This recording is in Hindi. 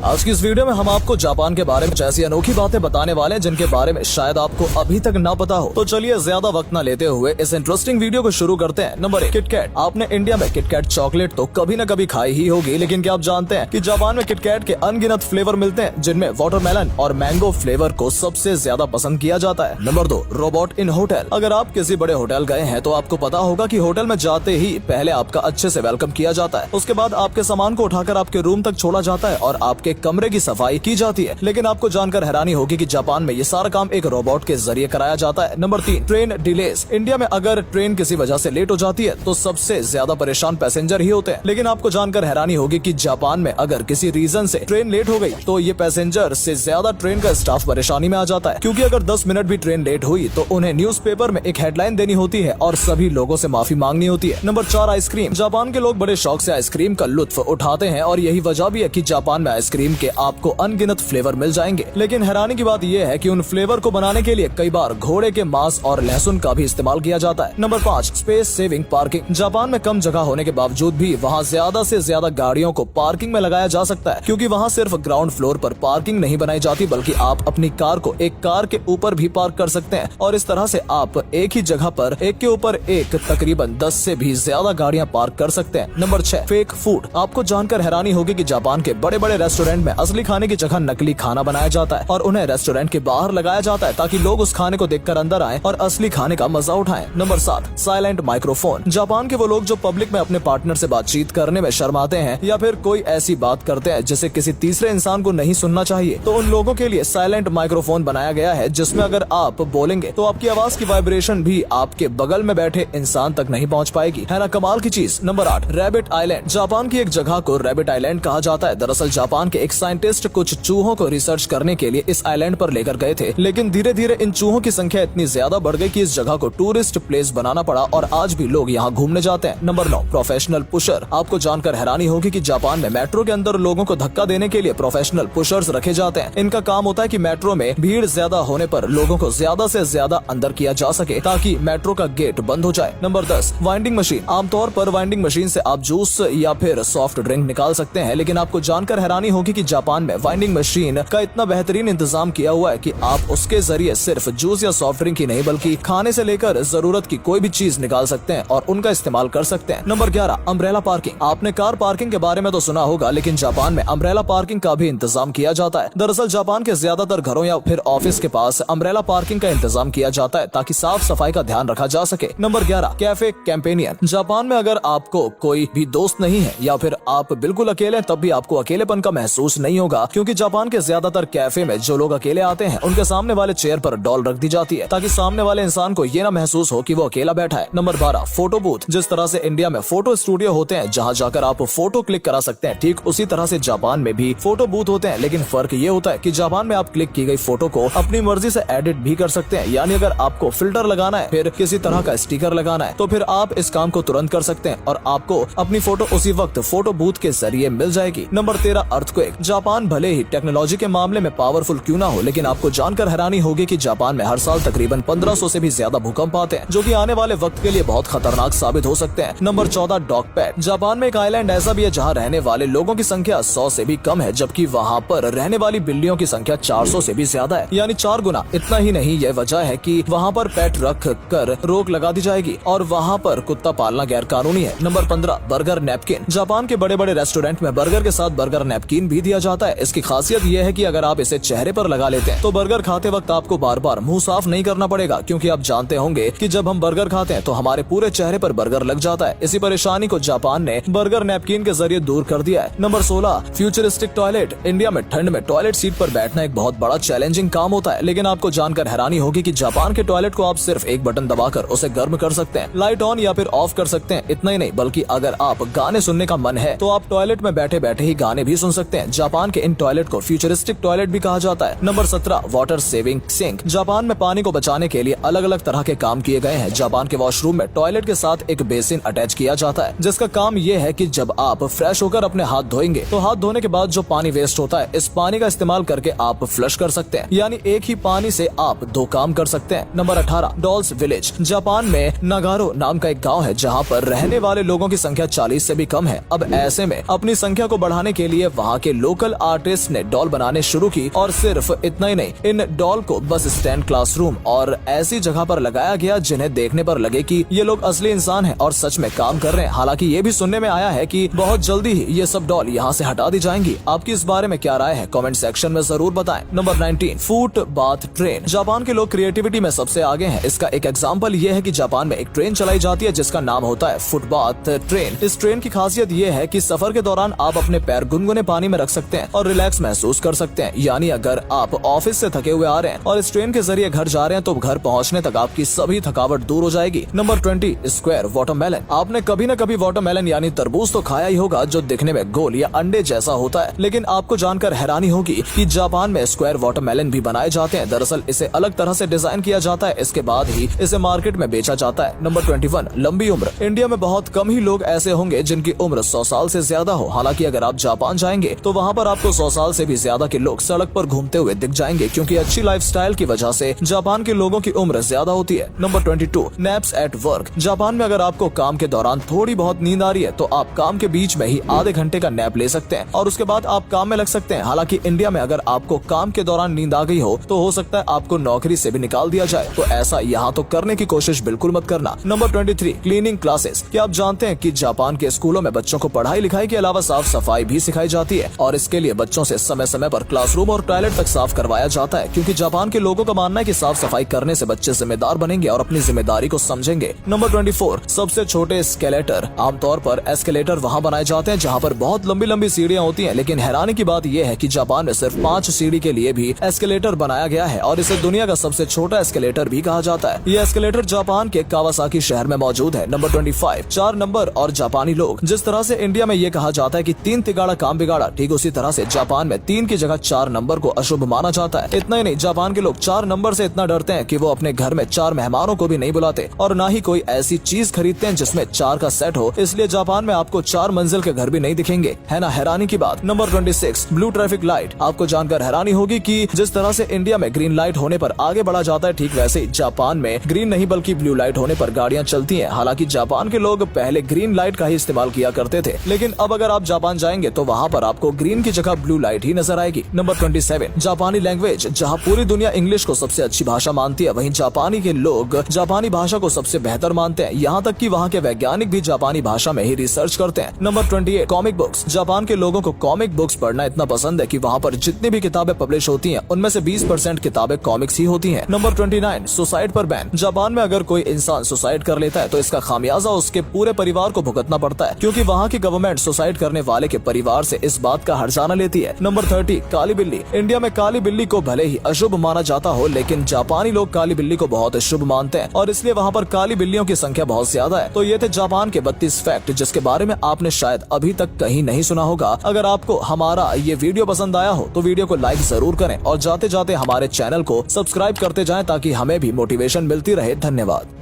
आज की इस वीडियो में हम आपको जापान के बारे में ऐसी अनोखी बातें बताने वाले हैं जिनके बारे में शायद आपको अभी तक ना पता हो। तो चलिए ज्यादा वक्त न लेते हुए इस इंटरेस्टिंग वीडियो को शुरू करते हैं। Number 1, KitKat. आपने इंडिया में किटकैट चॉकलेट तो कभी न कभी खाई ही होगी, लेकिन क्या आप जानते हैं कि जापान में किटकैट के अनगिनत फ्लेवर मिलते हैं, जिनमें वाटरमेलन और मैंगो फ्लेवर को सबसे ज्यादा पसंद किया जाता है। Number 2, robot in hotel. अगर आप किसी बड़े होटल गए हैं तो आपको पता होगा कि होटल में जाते ही पहले आपका अच्छे से वेलकम किया जाता है, उसके बाद आपके सामान को उठाकर आपके रूम तक छोड़ा जाता है और आपके कमरे की सफाई की जाती है। लेकिन आपको जानकर हैरानी होगी कि जापान में ये सारा काम एक रोबोट के जरिए कराया जाता है। Number 3, train delays. इंडिया में अगर ट्रेन किसी वजह से लेट हो जाती है तो सबसे ज्यादा परेशान पैसेंजर ही होते हैं, लेकिन आपको जानकर हैरानी होगी कि जापान में अगर किसी रीजन से ट्रेन लेट हो गई तो ये पैसेंजर से ज्यादा ट्रेन का स्टाफ परेशानी में आ जाता है, क्योंकि अगर 10 मिनट भी ट्रेन लेट हुई तो उन्हें न्यूज़पेपर में एक हेडलाइन देनी होती है और सभी लोगों से माफी मांगनी होती है। Number 4, ice cream. जापान के लोग बड़े शौक से आइसक्रीम का लुत्फ उठाते हैं और यही वजह भी है कि जापान में आइसक्रीम के आपको अनगिनत फ्लेवर मिल जाएंगे। लेकिन हैरानी की बात यह है कि उन फ्लेवर को बनाने के लिए कई बार घोड़े के मांस और लहसुन का भी इस्तेमाल किया जाता है। Number 5, space saving parking. Japan में कम जगह होने के बावजूद भी वहाँ ज्यादा से ज्यादा गाड़ियों को पार्किंग में लगाया जा सकता है, क्योंकि वहाँ सिर्फ ग्राउंड फ्लोर पर पार्किंग नहीं बनाई जाती, बल्कि आप अपनी कार को एक कार के ऊपर भी पार्क कर सकते हैं और इस तरह से आप एक ही जगह पर एक के ऊपर एक तकरीबन 10 से भी ज्यादा गाड़ियाँ पार्क कर सकते हैं। Number 6, fake food. आपको जानकर हैरानी होगी कि जापान के बड़े बड़े रेस्टोरेंट में असली खाने की जगह नकली खाना बनाया जाता है और उन्हें रेस्टोरेंट के बाहर लगाया जाता है ताकि लोग उस खाने को देखकर अंदर आएं और असली खाने का मजा उठाएं। Number 7, silent microphone. जापान के वो लोग जो पब्लिक में अपने पार्टनर से बातचीत करने में शर्माते हैं या फिर कोई ऐसी बात करते हैं जिसे किसी तीसरे इंसान को नहीं सुनना चाहिए, तो उन लोगों के लिए साइलेंट माइक्रोफोन बनाया गया है, जिसमें अगर आप बोलेंगे तो आपकी आवाज की वाइब्रेशन भी आपके बगल में बैठे इंसान तक नहीं पहुंच पाएगी। है ना कमाल की चीज। Number 8, rabbit island. जापान की एक जगह को रैबिट आइलैंड कहा जाता है। दरअसल जापान के एक साइंटिस्ट कुछ चूहों को रिसर्च करने के लिए इस आइलैंड पर लेकर गए थे, लेकिन धीरे धीरे इन चूहों की संख्या इतनी ज्यादा बढ़ गई कि इस जगह को टूरिस्ट प्लेस बनाना पड़ा और आज भी लोग यहाँ घूमने जाते हैं। Number 9, professional pusher. आपको जानकर हैरानी होगी कि जापान में मेट्रो के अंदर लोगों को धक्का देने के लिए प्रोफेशनल पुशर्स रखे जाते हैं। इनका काम होता है कि मेट्रो में भीड़ ज्यादा होने पर लोगों को ज्यादा से ज्यादा अंदर किया जा सके ताकि मेट्रो का गेट बंद हो जाए। Number 10, winding machine. आमतौर पर वाइंडिंग मशीन से आप जूस या फिर सॉफ्ट ड्रिंक निकाल सकते हैं, लेकिन आपको जानकर हैरानी होगी कि जापान में वाइंडिंग मशीन का इतना बेहतरीन इंतजाम किया हुआ है कि आप उसके जरिए सिर्फ जूस या सॉफ्ट ड्रिंक ही नहीं बल्कि खाने से लेकर जरूरत की कोई भी चीज निकाल सकते हैं और उनका इस्तेमाल कर सकते हैं। Number 11, umbrella parking. आपने कार पार्किंग के बारे में तो सुना होगा, लेकिन जापान में अम्ब्रेला पार्किंग का भी इंतजाम किया जाता है। दरअसल जापान के ज्यादातर घरों या फिर ऑफिस के पास अम्ब्रेला पार्किंग का इंतजाम किया जाता है ताकि साफ सफाई का ध्यान रखा जा सके। Number 11, cafe companion. जापान में अगर आपको कोई भी दोस्त नहीं है या फिर आप बिल्कुल अकेले हैं, तब भी आपको अकेलेपन का महसूस नहीं होगा, क्योंकि जापान के ज्यादातर कैफे में जो लोग अकेले आते हैं उनके सामने वाले चेयर पर डॉल रख दी जाती है ताकि सामने वाले इंसान को ये ना महसूस हो कि वो अकेला बैठा है। Number 12, photo booth. जिस तरह से इंडिया में फोटो स्टूडियो होते हैं जहां जाकर आप फोटो क्लिक करा सकते हैं, ठीक उसी तरह से जापान में भी फोटो बूथ होते हैं, लेकिन फर्क ये होता है कि जापान में आप क्लिक की गई फोटो को अपनी मर्जी से एडिट भी कर सकते हैं। यानी अगर आपको फिल्टर लगाना है, फिर किसी तरह का स्टिकर लगाना है, तो फिर आप इस काम को तुरंत कर सकते हैं और आपको अपनी फोटो उसी वक्त फोटो बूथ के जरिए मिल जाएगी। Number 13, earthquake. जापान भले ही टेक्नोलॉजी के मामले में पावरफुल क्यों ना हो, लेकिन आपको जानकर हैरानी होगी कि जापान में हर साल तकरीबन 1500 से भी ज्यादा भूकंप आते हैं, जो कि आने वाले वक्त के लिए बहुत खतरनाक साबित हो सकते हैं। Number 14, dog PAT. जापान में एक आइलैंड ऐसा भी है जहां रहने वाले लोगों की संख्या 100 से भी कम है, जबकि वहां पर रहने वाली बिल्लियों की संख्या 400 से भी ज्यादा है, यानी 4 गुना। इतना ही नहीं, यह वजह है कि वहां पर पेट रख कर रोक लगा दी जाएगी और वहां पर कुत्ता पालना गैर कानूनी है। Number 15, burger napkin. जापान के बड़े बड़े रेस्टोरेंट में बर्गर के साथ बर्गर नैपकिन भी दिया जाता है। इसकी खासियत यह है कि अगर आप इसे चेहरे पर लगा लेते हैं तो बर्गर खाते वक्त आपको बार बार मुंह साफ नहीं करना पड़ेगा, क्योंकि आप जानते होंगे कि जब हम बर्गर खाते हैं तो हमारे पूरे चेहरे पर बर्गर लग जाता है। इसी परेशानी को जापान ने बर्गर नैपकिन के जरिए दूर कर दिया है। Number 16, futuristic toilet. इंडिया में ठंड में टॉयलेट सीट पर बैठना एक बहुत बड़ा चैलेंजिंग काम होता है, लेकिन आपको जानकर हैरानी होगी कि जापान के टॉयलेट को आप सिर्फ एक बटन दबाकर उसे गर्म कर सकते हैं, लाइट ऑन या फिर ऑफ कर सकते हैं। इतना ही नहीं, बल्कि अगर आप गाने सुनने का मन है तो आप टॉयलेट में बैठे बैठे ही गाने भी सुन सकते हैं। जापान के इन टॉयलेट को फ्यूचरिस्टिक टॉयलेट भी कहा जाता है। Number 17, water saving sink. Japan में पानी को बचाने के लिए अलग अलग तरह के काम किए गए हैं। जापान के वॉशरूम में टॉयलेट के साथ एक बेसिन अटैच किया जाता है, जिसका काम ये है कि जब आप फ्रेश होकर अपने हाथ धोएंगे तो हाथ धोने के बाद जो पानी वेस्ट होता है, इस पानी का इस्तेमाल करके आप फ्लश कर सकते हैं, यानी एक ही पानी से आप 2 काम कर सकते हैं। Number 18, dolls village. जापान में नागारो नाम का एक गाँव है जहाँ पर रहने वाले लोगों की संख्या 40 से भी कम है। अब ऐसे में अपनी संख्या को बढ़ाने के लिए वहाँ के के लोकल आर्टिस्ट ने डॉल बनाने शुरू की और सिर्फ इतना ही नहीं, इन डॉल को बस स्टैंड, क्लासरूम और ऐसी जगह पर लगाया गया जिन्हें देखने पर लगे कि ये लोग असली इंसान हैं और सच में काम कर रहे हैं। हालांकि ये भी सुनने में आया है कि बहुत जल्दी ही ये सब डॉल यहाँ से हटा दी जाएंगी। आपकी इस बारे में क्या राय है? कमेंट सेक्शन में जरूर बताएं। Number 19, foot bath train. Japan के लोग क्रिएटिविटी में सबसे आगे हैं। इसका एक एग्जाम्पल ये है कि जापान में एक ट्रेन चलाई जाती है जिसका नाम होता है फुटबाथ ट्रेन। इस ट्रेन की खासियत ये है कि सफर के दौरान आप अपने पैर गुनगुने पानी में रख सकते हैं और रिलैक्स महसूस कर सकते हैं। यानी अगर आप ऑफिस से थके हुए आ रहे हैं और इस ट्रेन के जरिए घर जा रहे हैं तो घर पहुंचने तक आपकी सभी थकावट दूर हो जाएगी। Number 20, square watermelon. आपने कभी न कभी वाटरमेलन यानी तरबूज तो खाया ही होगा जो दिखने में गोल या अंडे जैसा होता है, लेकिन आपको जानकर हैरानी होगी कि जापान में स्क्वायर वाटरमेलन भी बनाए जाते हैं। दरअसल इसे अलग तरह से डिजाइन किया जाता है, इसके बाद ही इसे मार्केट में बेचा जाता है। नंबर 21, लंबी उम्र। इंडिया में बहुत कम ही लोग ऐसे होंगे जिनकी उम्र 100 साल से ज्यादा हो। हालांकि अगर आप जापान जाएंगे तो वहाँ पर आपको 100 साल से भी ज्यादा के लोग सड़क पर घूमते हुए दिख जाएंगे, क्योंकि अच्छी लाइफस्टाइल की वजह से जापान के लोगों की उम्र ज्यादा होती है। Number 22, naps at work. Japan में अगर आपको काम के दौरान थोड़ी बहुत नींद आ रही है तो आप काम के बीच में ही आधे घंटे का नैप ले सकते हैं और उसके बाद आप काम में लग सकते हैं। हालांकि इंडिया में अगर आपको काम के दौरान नींद आ गई हो तो सकता है आपको नौकरी से भी निकाल दिया जाए, तो ऐसा यहाँ तो करने की कोशिश बिल्कुल मत करना। Number 23, cleaning classes. क्या आप जानते हैं कि जापान के स्कूलों में बच्चों को पढ़ाई लिखाई के अलावा साफ सफाई भी सिखाई जाती है और इसके लिए बच्चों से समय समय पर क्लासरूम और टॉयलेट तक साफ करवाया जाता है, क्योंकि जापान के लोगों का मानना है कि साफ सफाई करने से बच्चे जिम्मेदार बनेंगे और अपनी जिम्मेदारी को समझेंगे। नंबर 24, सबसे छोटे एस्केलेटर। आमतौर पर एस्केलेटर वहाँ बनाए जाते हैं जहाँ पर बहुत लंबी लंबी सीढ़ियाँ होती हैं, लेकिन हैरानी की बात यह है कि जापान में सिर्फ 5 सीढ़ी के लिए भी एस्केलेटर बनाया गया है और इसे दुनिया का सबसे छोटा एस्केलेटर भी कहा जाता है। यह एस्केलेटर जापान के कावासाकी शहर में मौजूद है। नंबर 25, 4 नंबर और जापानी लोग। जिस तरह से इंडिया में ये कहा जाता है कि 3 तिगाड़ा काम बिगाड़ा, ठीक उसी तरह से जापान में 3 की जगह 4 नंबर को अशुभ माना जाता है। इतना ही नहीं, जापान के लोग 4 नंबर से इतना डरते हैं कि वो अपने घर में 4 मेहमानों को भी नहीं बुलाते और ना ही कोई ऐसी चीज खरीदते हैं जिसमें 4 का सेट हो। इसलिए जापान में आपको 4 मंजिल के घर भी नहीं दिखेंगे, है ना हैरानी की बात। Number 26, blue traffic light. आपको जानकर हैरानी होगी कि जिस तरह से इंडिया में ग्रीन लाइट होने पर आगे बढ़ा जाता है, ठीक वैसे ही जापान में ग्रीन नहीं बल्कि ब्लू लाइट होने पर गाड़ियां चलती हैं। हालांकि जापान के लोग पहले ग्रीन लाइट का ही इस्तेमाल किया करते थे, लेकिन अब अगर आप जापान जाएंगे तो वहाँ पर आपको ग्रीन की जगह ब्लू लाइट ही नजर आएगी। नंबर 27, जापानी लैंग्वेज। जहाँ पूरी दुनिया इंग्लिश को सबसे अच्छी भाषा मानती है, वहीं जापानी के लोग जापानी भाषा को सबसे बेहतर मानते हैं। यहाँ तक कि वहाँ के वैज्ञानिक भी जापानी भाषा में ही रिसर्च करते हैं। Number 28, comic books. जापान के लोगों को कॉमिक बुक्स पढ़ना इतना पसंद है कि वहाँ पर जितनी भी किताबें पब्लिश होती हैं उनमें से 20% किताबें कॉमिक्स ही होती हैं। नंबर 29, सुसाइड पर बैन। जापान में अगर कोई इंसान सुसाइड कर लेता है तो इसका खामियाजा उसके पूरे परिवार को भुगतना पड़ता है, क्योंकि वहाँ की गवर्नमेंट सुसाइड करने वाले के परिवार से इस बात का हर्जाना लेती है। नंबर 30, काली बिल्ली। इंडिया में काली बिल्ली को भले ही अशुभ माना जाता हो, लेकिन जापानी लोग काली बिल्ली को बहुत शुभ मानते हैं और इसलिए वहाँ पर काली बिल्लियों की संख्या बहुत ज्यादा है। तो ये थे जापान के 32 फैक्ट जिसके बारे में आपने शायद अभी तक कहीं नहीं सुना होगा। अगर आपको हमारा ये वीडियो पसंद आया हो तो वीडियो को लाइक जरूर करें और जाते जाते हमारे चैनल को सब्सक्राइब करते जाएं ताकि हमें भी मोटिवेशन मिलती रहे। धन्यवाद।